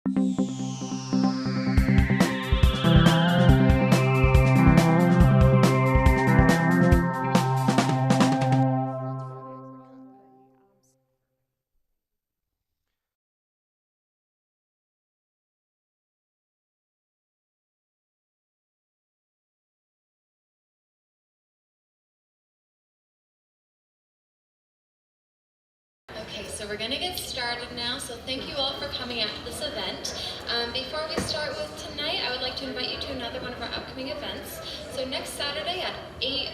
Okay, so we're going to get started now, so thank you all for coming out to this event. Before we start with tonight, I would like to invite you to another one of our upcoming events. So next Saturday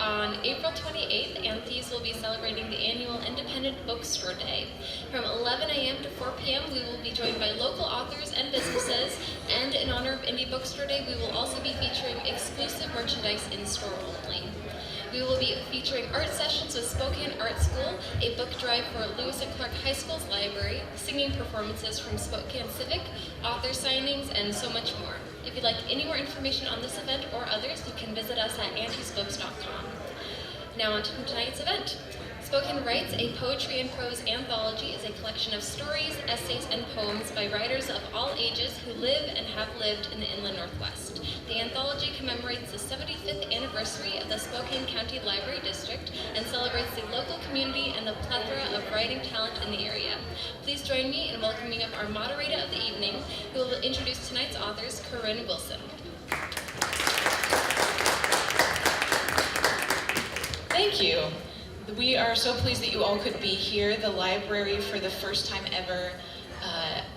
on April 28th, Aunties will be celebrating the annual Independent Bookstore Day. From 11 a.m. to 4 p.m. we will be joined by local authors and businesses, and in honor of Indie Bookstore Day, we will also be featuring exclusive merchandise in store only. We will be featuring art sessions with Spokane Art School, a book drive for Lewis and Clark High School's library, singing performances from Spokane Civic, author signings, and so much more. If you'd like any more information on this event or others, you can visit us at auntiesbooks.com. Now on to tonight's event. Spokane Writes, a poetry and prose anthology, is a collection of stories, essays, and poems by writers of all ages who live and have lived in the Inland Northwest. The anthology commemorates the 75th anniversary of the Spokane County Library District and celebrates the local community and the plethora of writing talent in the area. Please join me in welcoming up our moderator of the evening, who will introduce tonight's authors, Corinne Wilson. Thank you. We are so pleased that you all could be here. The library, for the first time ever,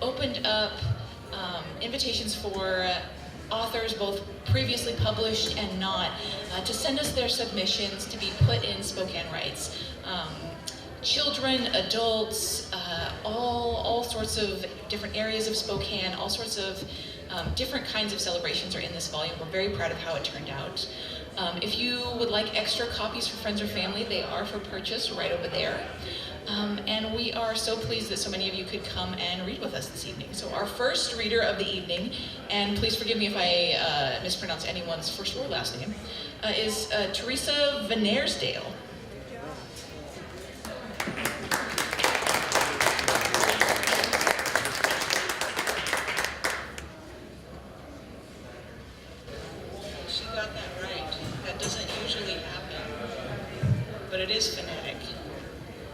opened up invitations for authors, both previously published and not, to send us their submissions to be put in Spokane Writes. Children, adults, all sorts of different areas of Spokane, all sorts of different kinds of celebrations are in this volume. We're very proud of how it turned out. If you would like extra copies for friends or family, they are for purchase right over there. And we are so pleased that so many of you could come and read with us this evening. So our first reader of the evening, and please forgive me if I mispronounce anyone's first or last name, is Teresa Venersdale. She got that right. That doesn't usually happen, but it is phonetic.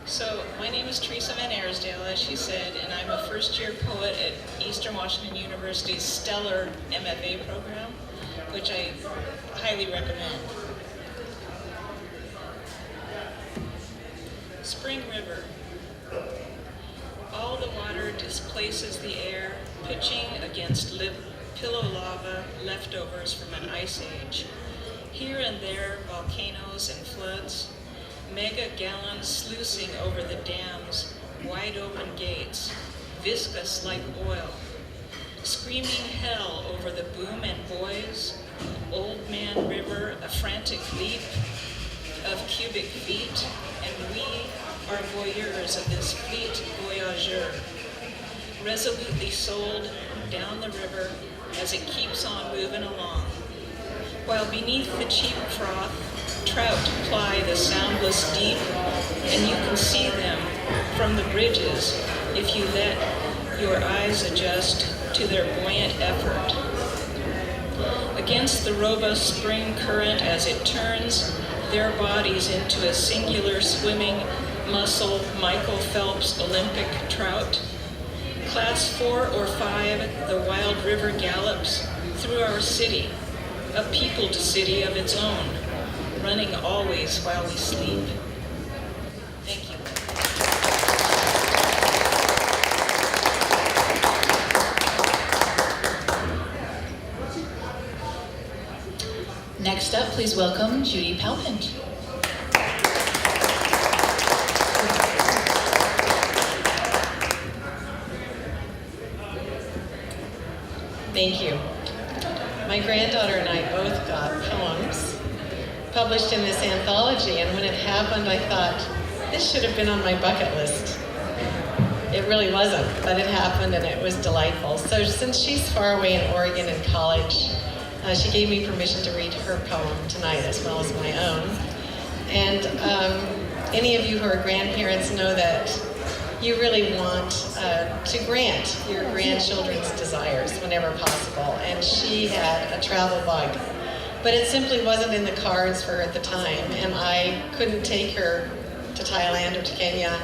So my name is Teresa Van Arsdale, as she said, and I'm a first-year poet at Eastern Washington University's stellar MFA program, which I highly recommend. Spring River. All the water displaces the air, pitching against pillow lava leftovers from an ice age. Here and there, volcanoes and floods, mega gallons sluicing over the dam's wide open gates, viscous like oil, screaming hell over the boom and buoys, Old Man River, a frantic leap of cubic feet, and we are voyeurs of this fleet voyageur, resolutely sold down the river as it keeps on moving along, while beneath the cheap froth, trout ply the soundless deep, and you can see them from the bridges if you let your eyes adjust to their buoyant effort. Against the robust spring current as it turns their bodies into a singular swimming muscle Michael Phelps Olympic trout, Class 4 or 5, the wild river gallops through our city, a peopled city of its own, running always while we sleep. Thank you. Next up, please welcome Judy Palpin. Thank you. My granddaughter and I both got poems published in this anthology, and when it happened, I thought, this should have been on my bucket list. It really wasn't, but it happened and it was delightful. So since she's far away in Oregon in college, she gave me permission to read her poem tonight as well as my own. And any of you who are grandparents know that you really want to grant your grandchildren's desires whenever possible. And she had a travel bug, but it simply wasn't in the cards for her at the time, and I couldn't take her to Thailand or to Kenya.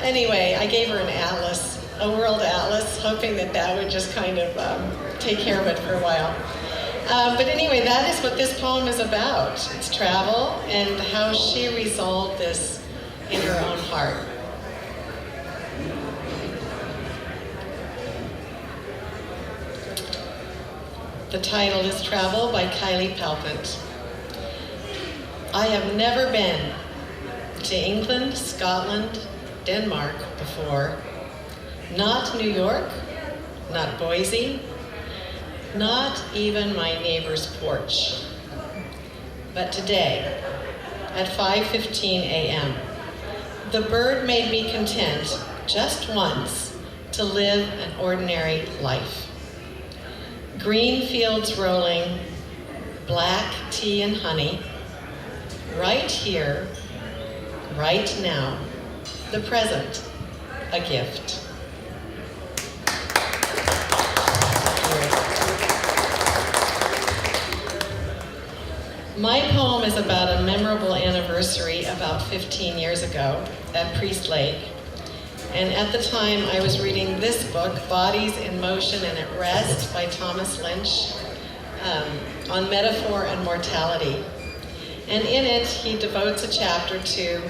Anyway, I gave her an atlas, a world atlas, hoping that that would just kind of take care of it for a while. But anyway, that is what this poem is about. It's travel and how she resolved this in her own heart. The title is Travel by Kylie Palpant. I have never been to England, Scotland, Denmark before. Not New York, not Boise, not even my neighbor's porch. But today, at 5:15 a.m., the bird made me content just once to live an ordinary life. Green fields rolling, black tea and honey, right here, right now, the present, a gift. My poem is about a memorable anniversary about 15 years ago at Priest Lake. And at the time, I was reading this book, Bodies in Motion and at Rest by Thomas Lynch, on metaphor and mortality. And in it, he devotes a chapter to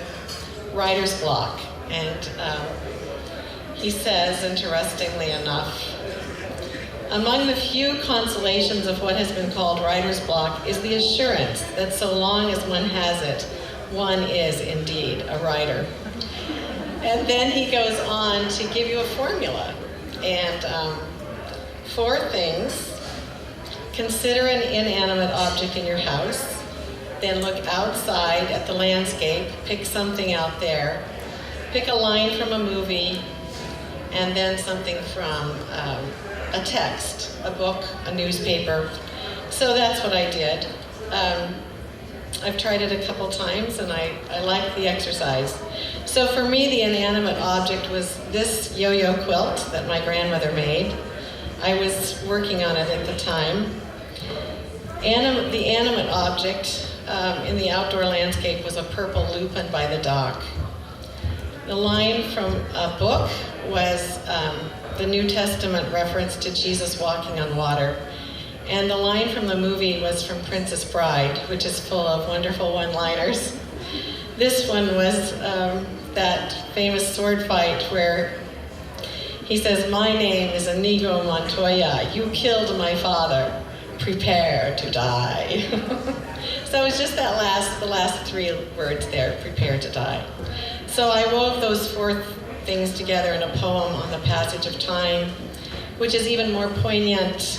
writer's block. And he says, interestingly enough, among the few consolations of what has been called writer's block is the assurance that so long as one has it, one is indeed a writer. And then he goes on to give you a formula. And 4 things. Consider an inanimate object in your house. Then look outside at the landscape. Pick something out there. Pick a line from a movie. And then something from a text, a book, a newspaper. So that's what I did. I've tried it a couple times and I like the exercise. So for me, the inanimate object was this yo-yo quilt that my grandmother made. I was working on it at the time. The animate object in the outdoor landscape was a purple lupin by the dock. The line from a book was the New Testament reference to Jesus walking on water. And the line from the movie was from Princess Bride, which is full of wonderful one-liners. This one was that famous sword fight where he says, "My name is Inigo Montoya. You killed my father. Prepare to die." So it's just the last 3 words there, prepare to die. So I wove those 4 things together in a poem on the passage of time, which is even more poignant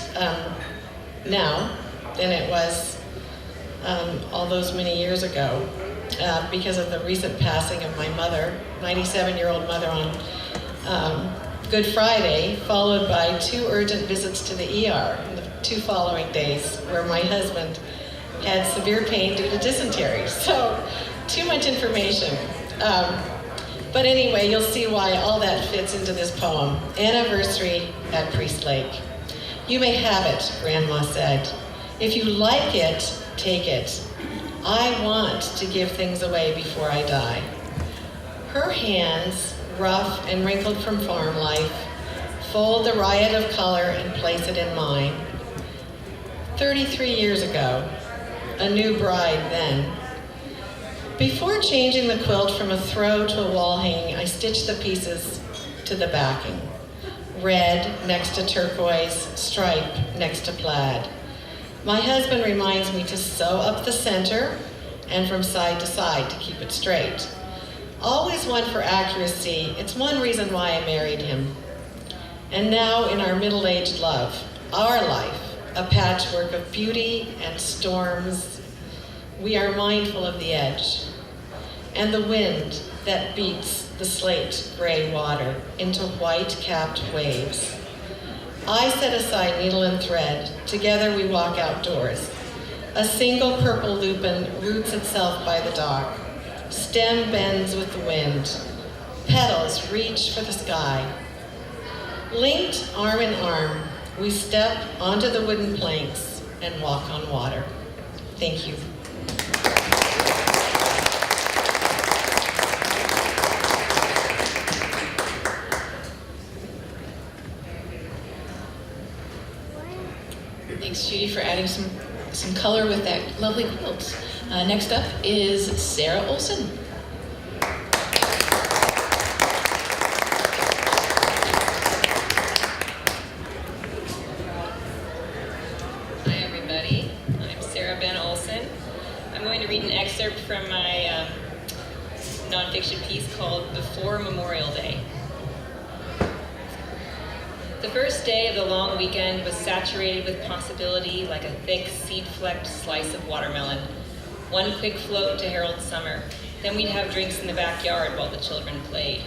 now than it was all those many years ago because of the recent passing of my mother, 97-year-old mother on Good Friday, followed by 2 urgent visits to the ER in the 2 following days where my husband had severe pain due to dysentery. So too much information. But anyway, you'll see why all that fits into this poem, Anniversary at Priest Lake. "You may have it," Grandma said. "If you like it, take it. I want to give things away before I die." Her hands, rough and wrinkled from farm life, fold the riot of color and place it in mine. 33 years ago, a new bride then. Before changing the quilt from a throw to a wall hanging, I stitched the pieces to the backing. Red next to turquoise, stripe next to plaid. My husband reminds me to sew up the center and from side to side to keep it straight. Always one for accuracy. It's one reason why I married him. And now in our middle-aged love, our life, a patchwork of beauty and storms, we are mindful of the edge and the wind that beats the slate gray water into white-capped waves. I set aside needle and thread. Together we walk outdoors. A single purple lupin roots itself by the dock. Stem bends with the wind. Petals reach for the sky. Linked arm in arm, we step onto the wooden planks and walk on water. Thank you. Thanks, Judy, for adding some color with that lovely quilt. Next up is Sarah Olson. Hi, everybody. I'm Sarah Ben Olson. I'm going to read an excerpt from my nonfiction piece called Before Memorial Day. The first day of the long weekend was saturated with possibility like a thick, seed-flecked slice of watermelon. One quick float to herald summer, then we'd have drinks in the backyard while the children played.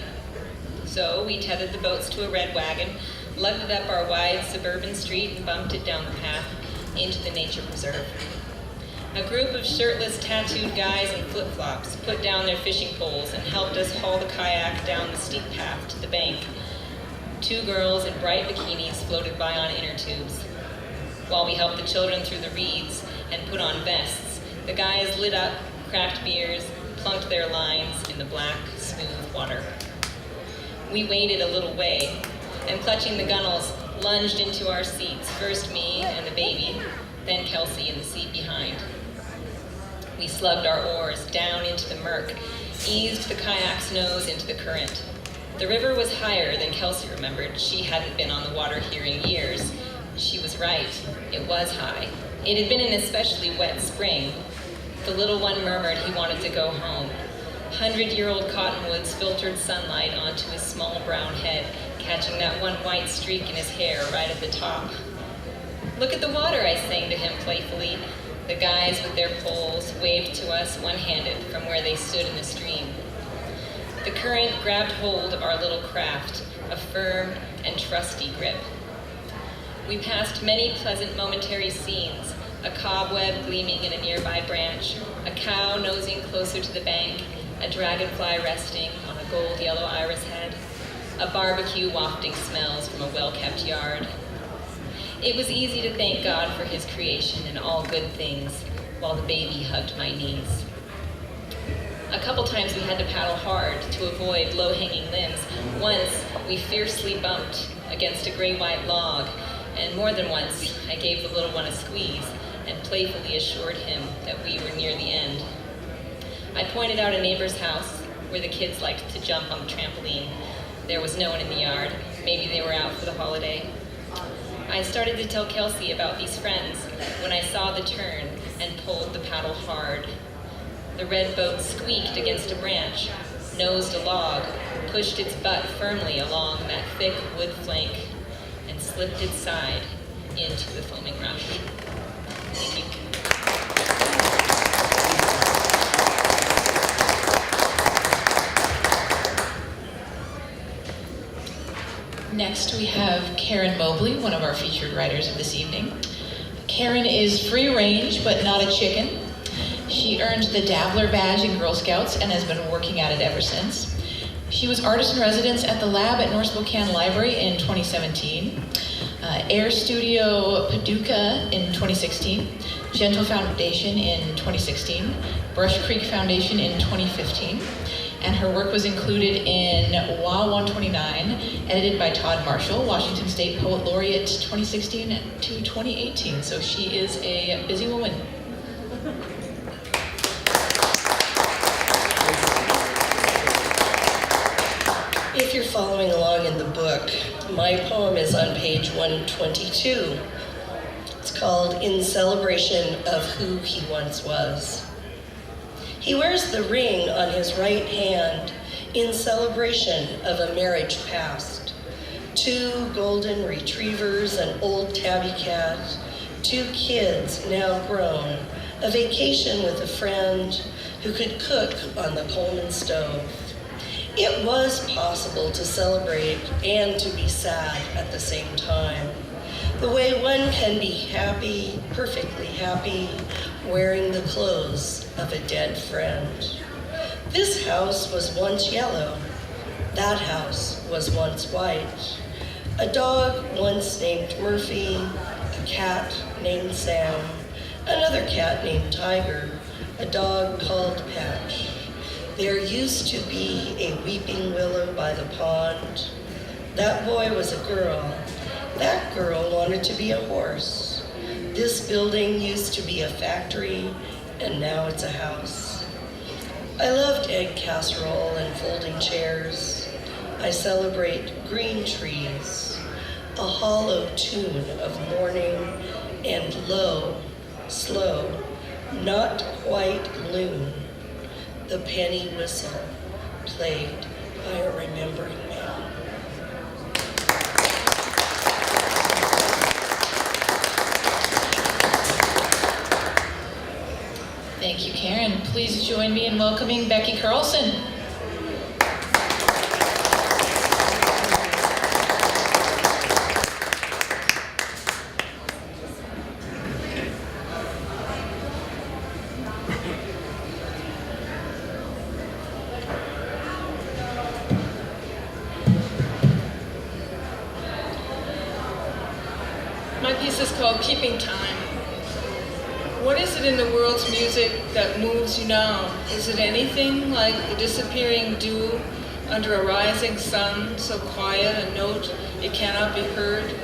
So we tethered the boats to a red wagon, lugged it up our wide suburban street, and bumped it down the path into the nature preserve. A group of shirtless, tattooed guys in flip-flops put down their fishing poles and helped us haul the kayak down the steep path to the bank. Two girls in bright bikinis floated by on inner tubes. While we helped the children through the reeds and put on vests, the guys lit up, cracked beers, plunked their lines in the black, smooth water. We waded a little way, and clutching the gunnels, lunged into our seats, first me and the baby, then Kelsey in the seat behind. We slugged our oars down into the murk, eased the kayak's nose into the current. The river was higher than Kelsey remembered. She hadn't been on the water here in years. She was right. It was high. It had been an especially wet spring. The little one murmured he wanted to go home. 100-year-old cottonwoods filtered sunlight onto his small brown head, catching that one white streak in his hair right at the top. "Look at the water," I sang to him playfully. The guys with their poles waved to us one-handed from where they stood in the stream. The current grabbed hold of our little craft, a firm and trusty grip. We passed many pleasant momentary scenes, a cobweb gleaming in a nearby branch, a cow nosing closer to the bank, a dragonfly resting on a gold yellow iris head, a barbecue wafting smells from a well-kept yard. It was easy to thank God for his creation and all good things, while the baby hugged my knees. A couple times we had to paddle hard to avoid low-hanging limbs. Once, we fiercely bumped against a gray-white log, and more than once, I gave the little one a squeeze and playfully assured him that we were near the end. I pointed out a neighbor's house where the kids liked to jump on the trampoline. There was no one in the yard. Maybe they were out for the holiday. I started to tell Kelsey about these friends when I saw the turn and pulled the paddle hard. The red boat squeaked against a branch, nosed a log, pushed its butt firmly along that thick wood flank, and slipped its side into the foaming rush. Thank you. Next, we have Karen Mobley, one of our featured writers of this evening. Karen is free range, but not a chicken. She earned the Dabbler badge in Girl Scouts and has been working at it ever since. She was artist in residence at the lab at North Spokane Library in 2017, Air Studio Paducah in 2016, Gentle Foundation in 2016, Brush Creek Foundation in 2015, and her work was included in WA 129, edited by Todd Marshall, Washington State Poet Laureate 2016 to 2018. So she is a busy woman. If you're following along in the book, my poem is on page 122. It's called In Celebration of Who He Once Was. He wears the ring on his right hand in celebration of a marriage past. 2 golden retrievers, an old tabby cat, 2 kids now grown, a vacation with a friend who could cook on the Coleman stove. It was possible to celebrate and to be sad at the same time. The way one can be happy, perfectly happy, wearing the clothes of a dead friend. This house was once yellow. That house was once white. A dog once named Murphy, a cat named Sam, another cat named Tiger, a dog called Patch. There used to be a weeping willow by the pond. That boy was a girl. That girl wanted to be a horse. This building used to be a factory, and now it's a house. I loved egg casserole and folding chairs. I celebrate green trees, a hollow tune of morning, and low, slow, not quite loon, the penny whistle played by a remembering man. Thank you, Karen. Please join me in welcoming Becky Carlson. My piece is called Keeping Time. What is it in the world's music that moves you now? Is it anything like the disappearing dew under a rising sun, so quiet a note it cannot be heard?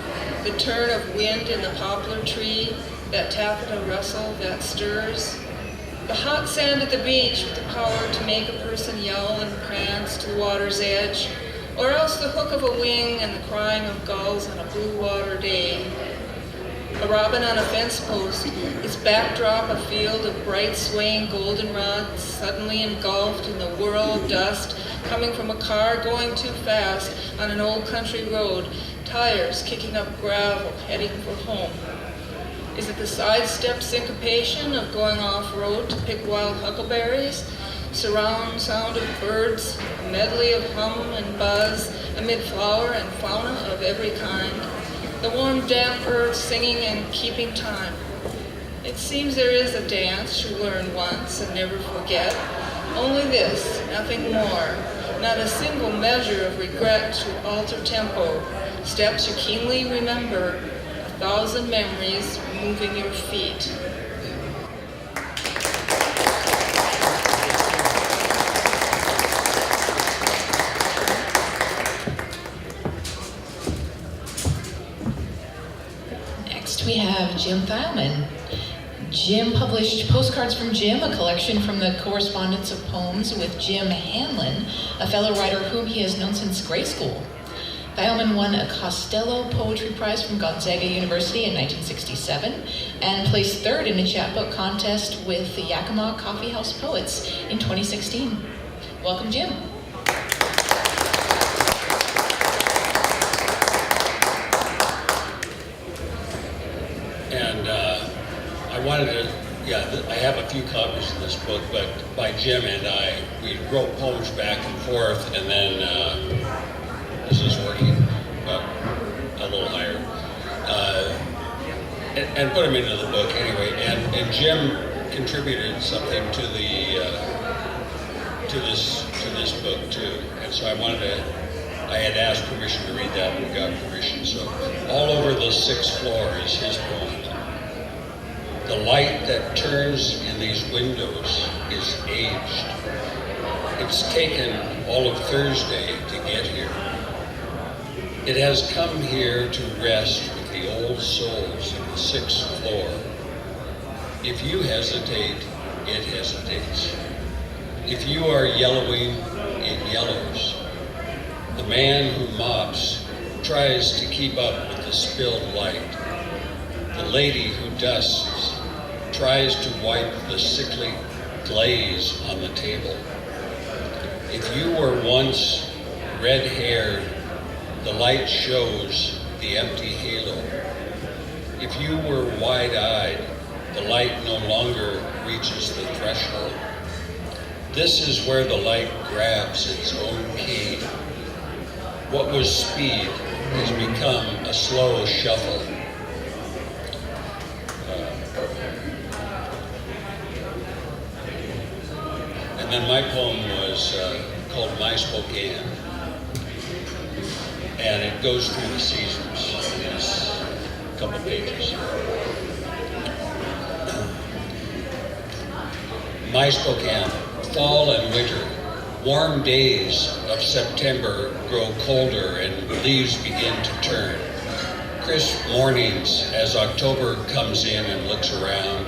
The turn of wind in the poplar tree, that taffeta rustle that stirs? The hot sand at the beach with the power to make a person yell and prance to the water's edge? Or else the hook of a wing and the crying of gulls on a blue water day? A robin on a fence post, its backdrop a field of bright swaying goldenrods, suddenly engulfed in the whirl of dust coming from a car going too fast on an old country road, tires kicking up gravel, heading for home. Is it the sidestep syncopation of going off-road to pick wild huckleberries? Surround sound of birds, a medley of hum and buzz amid flower and fauna of every kind. The warm, damp earth singing and keeping time. It seems there is a dance you learn once and never forget. Only this, nothing more. Not a single measure of regret to alter tempo. Steps you keenly remember. 1,000 memories moving your feet. We have Jim Thielman. Jim published Postcards from Jim, a collection from the correspondence of poems with Jim Hanlon, a fellow writer whom he has known since grade school. Thielman won a Costello Poetry Prize from Gonzaga University in 1967 and placed third in a chapbook contest with the Yakima Coffee House Poets in 2016. Welcome, Jim. And I wanted to, I have a few copies of this book, but by Jim and I, we wrote poems back and forth, and then, this is working, but a little higher, and put them into the book anyway. And Jim contributed something to the, to this book too. And so I had asked permission to read that and got permission. So all over the 6th floor is his poem. The light that turns in these windows is aged. It's taken all of Thursday to get here. It has come here to rest with the old souls of the 6th floor. If you hesitate, it hesitates. If you are yellowing, it yellows. The man who mops tries to keep up with the spilled light. The lady who dusts tries to wipe the sickly glaze on the table. If you were once red-haired, the light shows the empty halo. If you were wide-eyed, the light no longer reaches the threshold. This is where the light grabs its own key. What was speed has become a slow shuffle. And then my poem was called My Spokane. and it goes through the seasons in these couple pages. My Spokane, fall and winter. Warm days of September grow colder and leaves begin to turn. Crisp mornings as October comes in and looks around.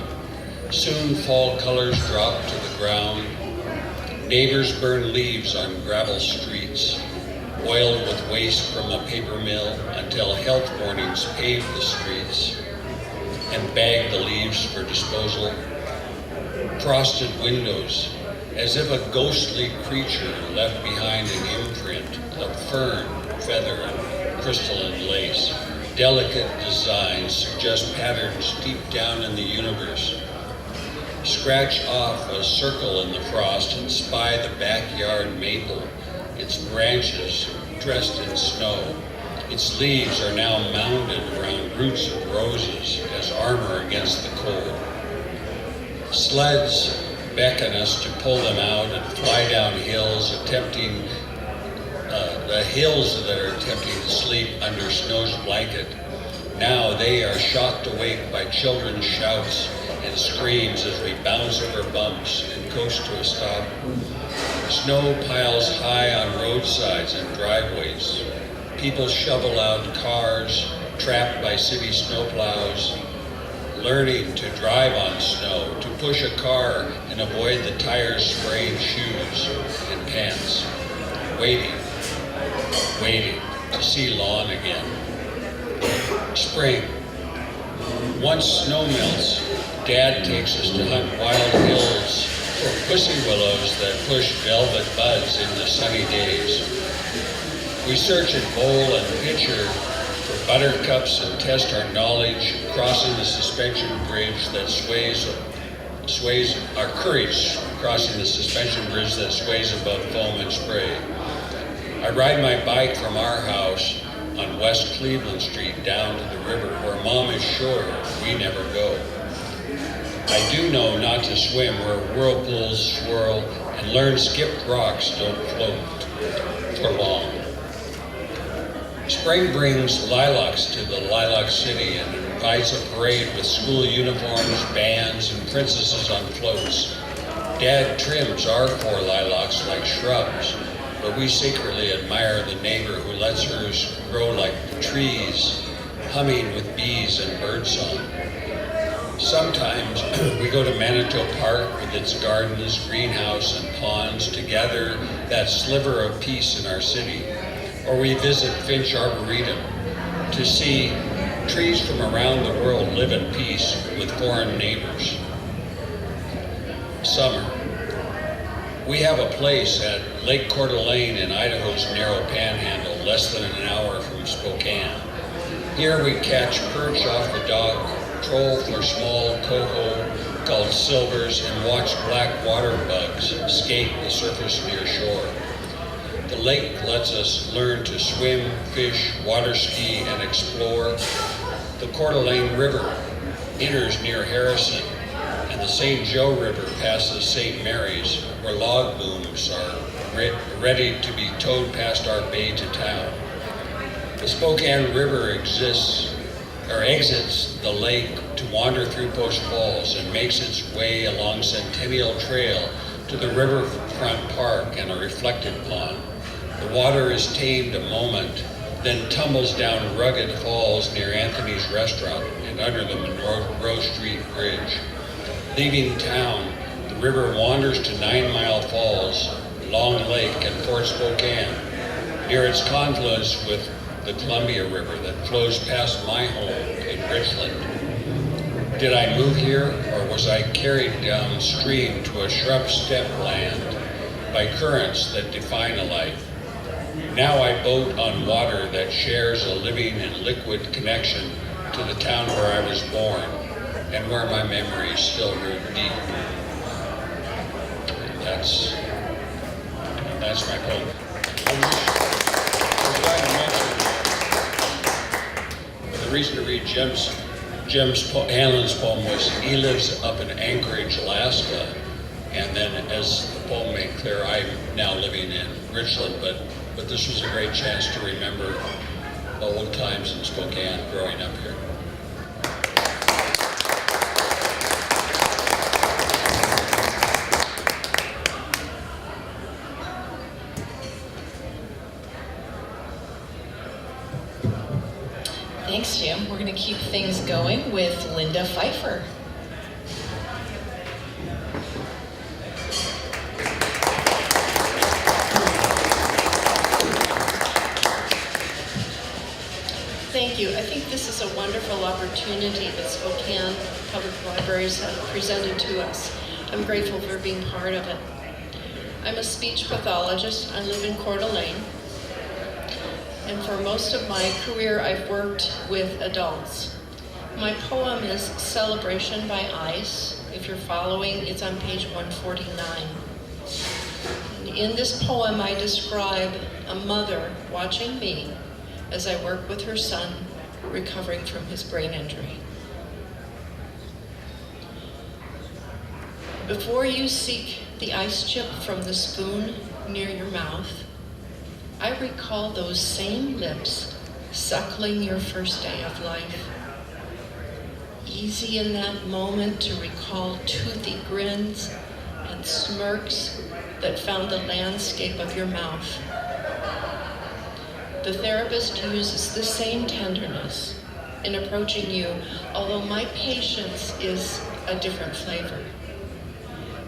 Soon fall colors drop to the ground. Neighbors burn leaves on gravel streets, oiled with waste from a paper mill, until health warnings pave the streets and bag the leaves for disposal. Frosted windows, as if a ghostly creature left behind an imprint of fern, feather, and crystalline lace. Delicate designs suggest patterns deep down in the universe. Scratch off a circle in the frost and spy the backyard maple, its branches dressed in snow. Its leaves are now mounded around roots of roses as armor against the cold. Sleds beckon us to pull them out and fly down hills, the hills that are attempting to sleep under snow's blanket. Now they are shocked awake by children's shouts and screams as we bounce over bumps and coast to a stop. Snow piles high on roadsides and driveways. People shovel out cars trapped by city snowplows, learning to drive on snow, to push a car and avoid the tires spraying shoes and pants. Waiting to see lawn again. Spring. Once snow melts, Dad takes us to hunt wild hills for pussy willows that push velvet buds in the sunny days. We search in bowl and pitcher for buttercups and test our knowledge, crossing the suspension bridge that sways our courage, crossing the suspension bridge that sways above foam and spray. I ride my bike from our house on West Cleveland Street down to the river where Mom is sure we never go. I do know not to swim where whirlpools swirl, and learn skipped rocks don't float for long. Spring brings lilacs to the Lilac City and invites a parade with school uniforms, bands, and princesses on floats. Dad trims our 4 lilacs like shrubs, but we secretly admire the neighbor who lets hers grow like trees, humming with bees and birdsong. Sometimes we go to Manitou Park with its gardens, greenhouse, and ponds to gather that sliver of peace in our city. Or we visit Finch Arboretum to see trees from around the world live at peace with foreign neighbors. Summer. We have a place at Lake Coeur d'Alene in Idaho's narrow panhandle, less than an hour from Spokane. Here we catch perch off the dock, troll for small coho called silvers, and watch black water bugs skate the surface near shore. The lake lets us learn to swim, fish, water ski, and explore. The Coeur d'Alene River enters near Harrison, and the St. Joe River passes St. Mary's, where log booms are ready to be towed past our bay to town. The Spokane River exits the lake to wander through Post Falls and makes its way along Centennial Trail to the riverfront park and a reflected pond. The water is tamed a moment, then tumbles down rugged falls near Anthony's restaurant and under the Monroe Street Bridge. Leaving town, the river wanders to 9 Mile Falls, Long Lake, and Fort Spokane, near its confluence with the Columbia River that flows past my home in Richland. Did I move here, or was I carried downstream to a shrub steppe land by currents that define a life? Now I boat on water that shares a living and liquid connection to the town where I was born and where my memories still root deep. That's my poem. I'm glad to mention the reason to read Hanlon's poem was he lives up in Anchorage, Alaska, and then as the poem made clear, I'm now living in Richland, but but this was a great chance to remember old times in Spokane growing up here. Thanks, Jim. We're going to keep things going with Linda Pfeiffer. Thank you. I think this is a wonderful opportunity that Spokane Public Libraries have presented to us. I'm grateful for being part of it. I'm a speech pathologist. I live in Coeur d'Alene. And for most of my career, I've worked with adults. My poem is Celebration by Ice. If you're following, it's on page 149. In this poem, I describe a mother watching me as I work with her son recovering from his brain injury. Before you seek the ice chip from the spoon near your mouth, I recall those same lips suckling your first day of life. Easy in that moment to recall toothy grins and smirks that found the landscape of your mouth. The therapist uses the same tenderness in approaching you, although my patience is a different flavor.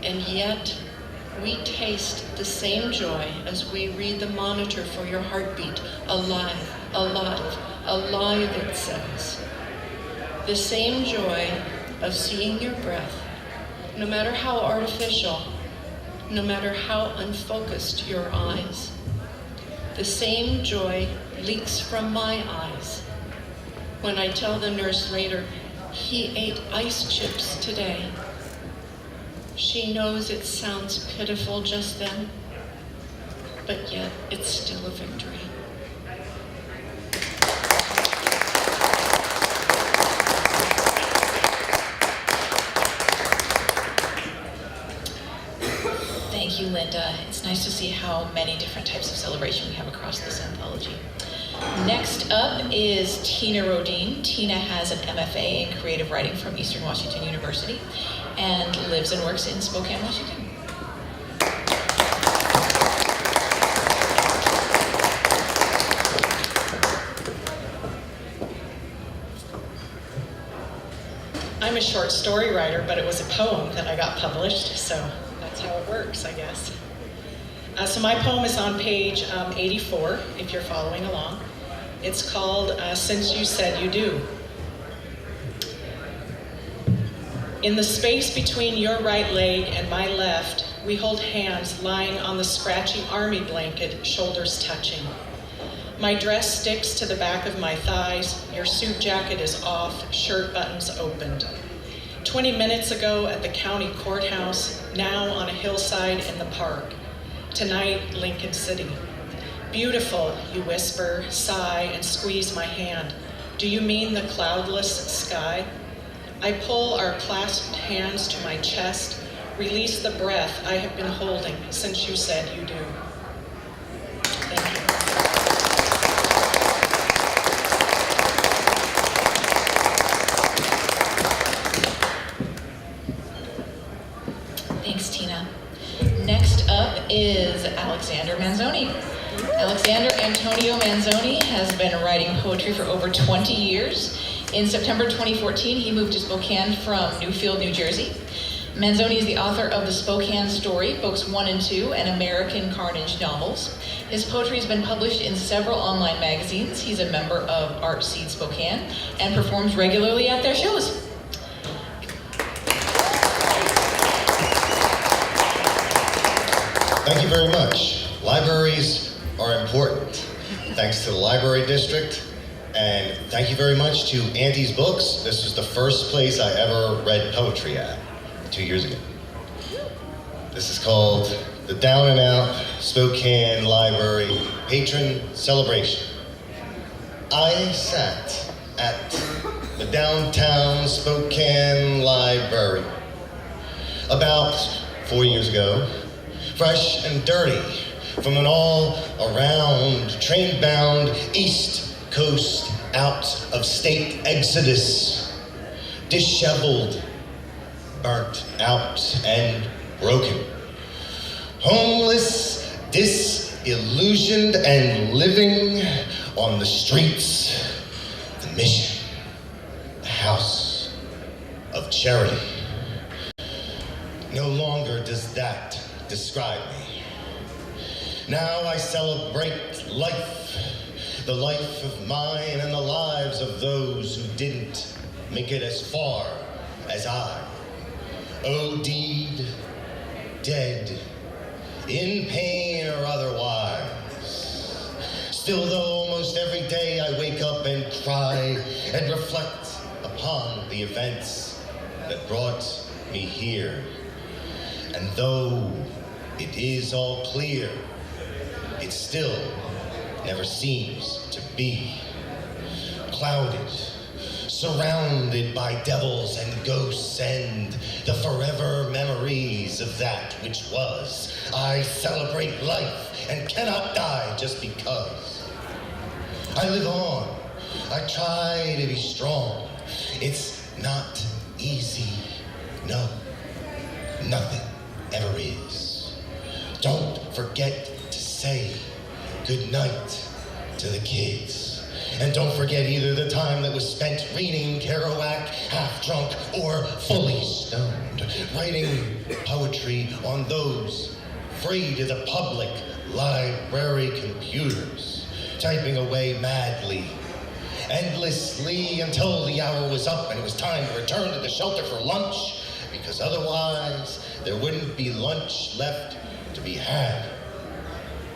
And yet, we taste the same joy as we read the monitor for your heartbeat. Alive, alive, alive, it says. The same joy of seeing your breath, no matter how artificial, no matter how unfocused your eyes. The same joy leaks from my eyes when I tell the nurse later, he ate ice chips today. She knows it sounds pitiful just then, but yet it's still a victory. Thank you, Linda. It's nice to see how many different types of celebration we have across this anthology. Next up is Tina Roedean. Tina has an MFA in creative writing from Eastern Washington University and lives and works in Spokane, Washington. I'm a short story writer, but it was a poem that I got published, so that's how it works, I guess. So my poem is on page 84, if you're following along. It's called Since You Said You Do. In the space between your right leg and my left, we hold hands lying on the scratchy army blanket, shoulders touching. My dress sticks to the back of my thighs, your suit jacket is off, shirt buttons opened. 20 minutes ago at the county courthouse, now on a hillside in the park. Tonight, Lincoln City. Beautiful, you whisper, sigh, and squeeze my hand. Do you mean the cloudless sky? I pull our clasped hands to my chest, release the breath I have been holding since you said you do. Thank you. Thanks, Tina. Next up is Alexander Manzoni. Alexander Antonio Manzoni has been writing poetry for over 20 years. In September 2014, he moved to Spokane from Newfield, New Jersey. Manzoni is the author of The Spokane Story, books 1 and 2, and American Carnage novels. His poetry has been published in several online magazines. He's a member of Art Seed Spokane and performs regularly at their shows. Thank you very much. Libraries are important. Thanks to the library district, and thank you very much to Auntie's Books. This was the first place I ever read poetry at 2 years ago. This is called the Down and Out Spokane Library Patron Celebration. I sat at the downtown Spokane Library about 4 years ago, fresh and dirty, from an all-around, train-bound East Coast out-of-state exodus, disheveled, burnt out, and broken. Homeless, disillusioned, and living on the streets, the mission, the house of charity. No longer does that describe me. Now I celebrate life, the life of mine and the lives of those who didn't make it as far as I. OD'd, dead, in pain or otherwise. Still though almost every day I wake up and cry and reflect upon the events that brought me here. And though it is all clear, it still never seems to be. Clouded, surrounded by devils and ghosts and the forever memories of that which was. I celebrate life and cannot die just because. I live on. I try to be strong. It's not easy. No, nothing ever is. Don't forget to say good night to the kids. And don't forget either the time that was spent reading Kerouac, half drunk or fully stoned, writing poetry on those free to the public library computers, typing away madly, endlessly until the hour was up and it was time to return to the shelter for lunch, because otherwise there wouldn't be lunch left to be had.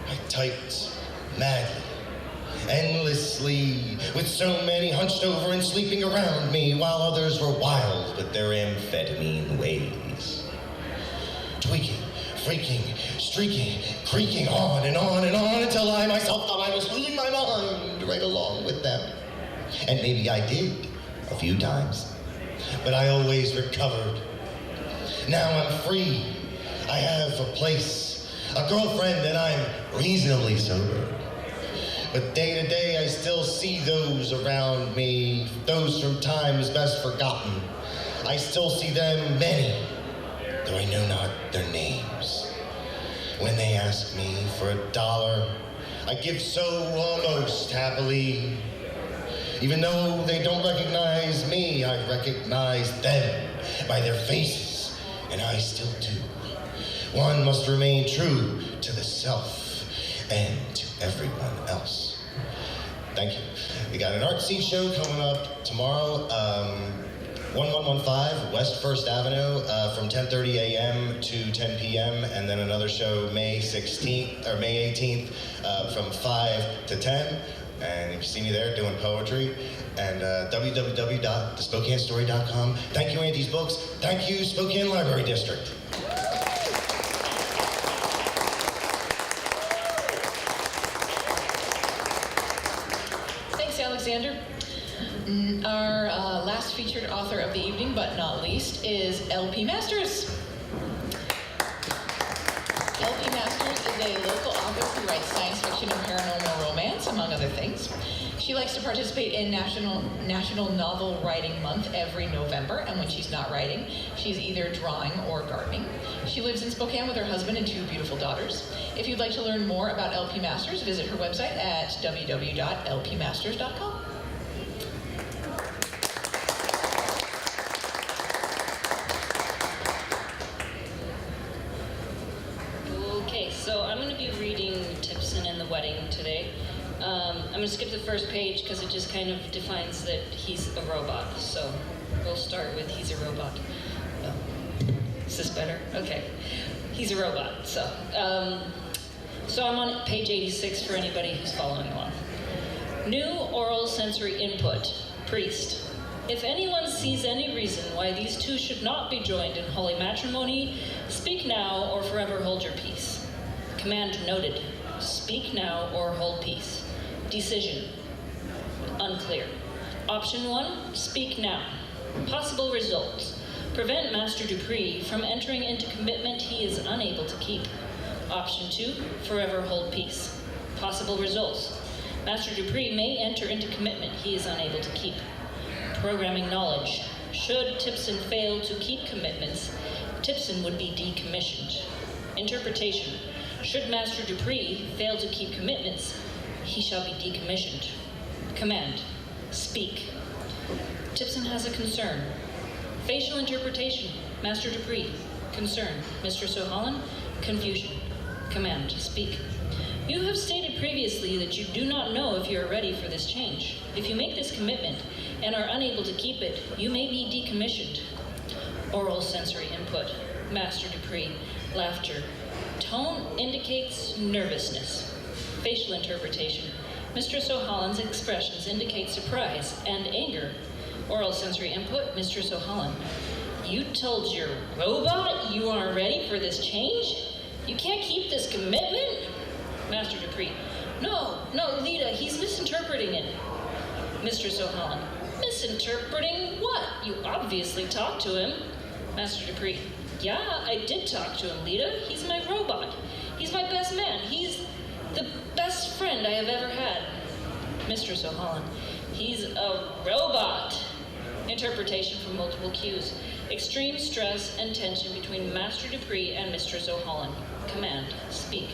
I typed madly, endlessly, with so many hunched over and sleeping around me, while others were wild with their amphetamine ways. Tweaking, freaking, streaking, creaking on and on and on until I myself thought I was losing my mind right along with them. And maybe I did a few times, but I always recovered. Now I'm free. I have a place, a girlfriend, and I'm reasonably sober. But day to day I still see those around me, those from times best forgotten. I still see them, many, though I know not their names. When they ask me for $1, I give so almost happily. Even though they don't recognize me, I recognize them by their faces, and I still do. One must remain true to the self and to everyone else. Thank you. We got an art scene show coming up tomorrow, 1115 West 1st Avenue from 10:30 a.m. to 10 p.m. and then another show May 18th from 5 to 10. And you see me there doing poetry. And www.thespokanestory.com. Thank you, Auntie's Books. Thank you, Spokane Library District. Thanks, Alexander. Our last featured author of the evening, but not least, is LP Masters. LP Masters is a local author who writes science fiction and paranormal romance, among other things. She likes to participate in National Novel Writing Month every November, and when she's not writing, she's either drawing or gardening. She lives in Spokane with her husband and 2 beautiful daughters. If you'd like to learn more about LP Masters, visit her website at www.lpmasters.com. Okay, so I'm going to be reading Tipson and the Wedding today. I'm going to skip the first page because it just kind of defines that he's a robot. So we'll start with he's a robot. Oh. Is this better? Okay. He's a robot. So I'm on page 86 for anybody who's following along. New oral sensory input. Priest. If anyone sees any reason why these two should not be joined in holy matrimony, speak now or forever hold your peace. Command noted. Speak now or hold peace. Decision. Unclear. Option 1, speak now. Possible results. Prevent Master Dupree from entering into commitment he is unable to keep. Option 2, forever hold peace. Possible results. Master Dupree may enter into commitment he is unable to keep. Programming knowledge. Should Tipson fail to keep commitments, Tipson would be decommissioned. Interpretation. Should Master Dupree fail to keep commitments, he shall be decommissioned. Command. Speak. Tipson has a concern. Facial interpretation. Master Dupree. Concern. Mistress O'Holland. Confusion. Command. Speak. You have stated previously that you do not know if you are ready for this change. If you make this commitment and are unable to keep it, you may be decommissioned. Oral sensory input. Master Dupree. Laughter. Tone indicates nervousness. Facial interpretation. Mistress O'Holland's expressions indicate surprise and anger. Oral sensory input. Mistress O'Holland. You told your robot you aren't ready for this change? You can't keep this commitment? Master Dupree. No, Lita, he's misinterpreting it. Mistress O'Holland. Misinterpreting what? You obviously talked to him. Master Dupree. Yeah, I did talk to him, Lita. He's my robot. He's my best man. He's the best friend I have ever had. Mistress O'Holland. He's a robot. Interpretation from multiple cues. Extreme stress and tension between Master Dupree and Mistress O'Holland. Command. Speak.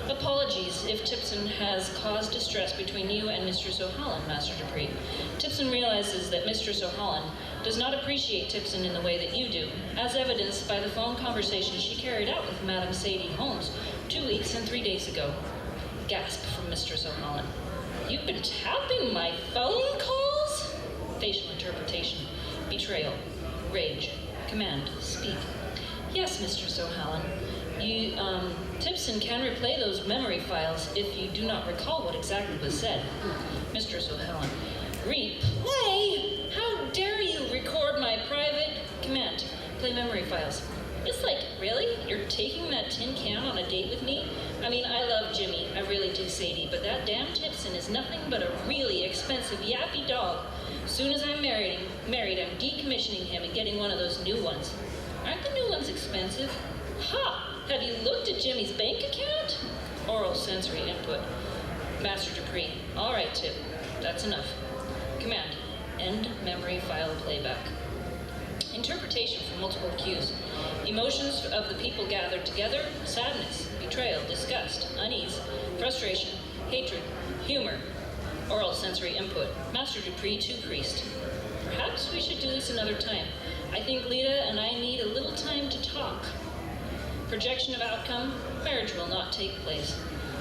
Apologies if Tipson has caused distress between you and Mistress O'Holland, Master Dupree. Tipson realizes that Mistress O'Holland does not appreciate Tipson in the way that you do, as evidenced by the phone conversation she carried out with Madame Sadie Holmes 2 weeks and 3 days ago. Gasp from Mistress O'Holland. You've been tapping my phone calls? Facial interpretation. Betrayal. Rage. Command. Speak. Yes, Mistress O'Holland. Tipson can replay those memory files if you do not recall what exactly was said. Mistress O'Holland. Replay? How dare you record my private command? Play memory files. It's like, really? You're taking that tin can on a date with me? I mean, I love Jimmy, I really do, Sadie, but that damn Tipson is nothing but a really expensive yappy dog. Soon as I'm married, I'm decommissioning him and getting one of those new ones. Aren't the new ones expensive? Ha! Have you looked at Jimmy's bank account? Oral sensory input. Master Dupree. All right, Tip. That's enough. Command. End memory file playback. Interpretation from multiple cues. Emotions of the people gathered together. Sadness, betrayal, disgust, unease, frustration, hatred, humor. Oral sensory input. Master Dupree to priest. Perhaps we should do this another time. I think Lita and I need a little time to talk. Projection of outcome. Marriage will not take place.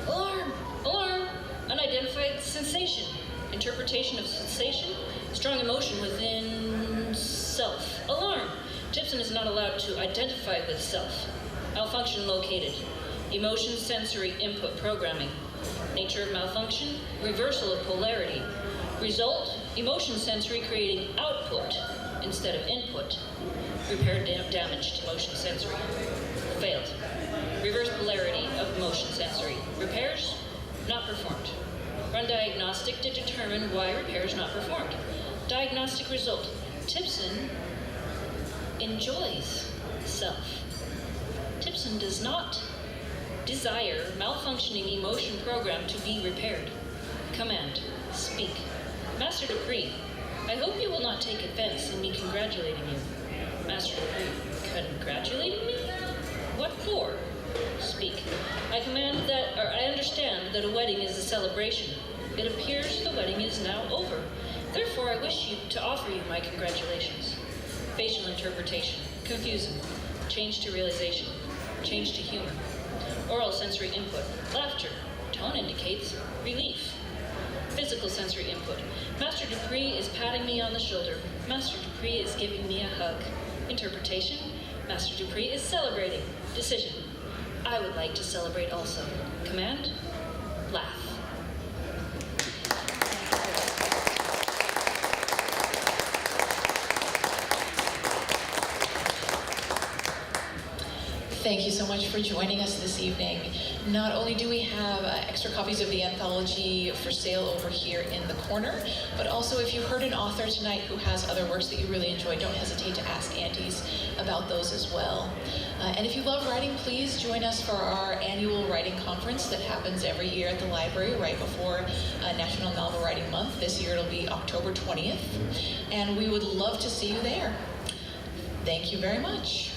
Alarm! Alarm! Unidentified sensation. Interpretation of sensation. Strong emotion within self. Alarm! Tipson is not allowed to identify with self. Malfunction located. Emotion sensory input programming. Nature of malfunction. Reversal of polarity. Result. Emotion sensory creating output instead of input. Repair damage to motion sensory. Failed. Reverse polarity of motion sensory. Repairs not performed. Run diagnostic to determine why repairs not performed. Diagnostic result. Tipson enjoys self. Tipson does not desire malfunctioning emotion program to be repaired. Command. Speak. Master Dupree. I hope you will not take offense in me congratulating you. Master Dupree. Congratulating me? What for? Speak. I understand that a wedding is a celebration. It appears the wedding is now over. Therefore, I wish to offer you my congratulations. Facial interpretation. Confusing. Change to realization. Change to humor. Oral sensory input. Laughter. Tone indicates relief. Physical sensory input. Master Dupree is patting me on the shoulder. Master Dupree is giving me a hug. Interpretation. Master Dupree is celebrating. Decision. I would like to celebrate also. Command. Laugh. Thank you so much for joining us this evening. Not only do we have extra copies of the anthology for sale over here in the corner, but also if you heard an author tonight who has other works that you really enjoy, don't hesitate to ask Aunties about those as well. And if you love writing, please join us for our annual writing conference that happens every year at the library right before National Novel Writing Month. This year it'll be October 20th, and we would love to see you there. Thank you very much.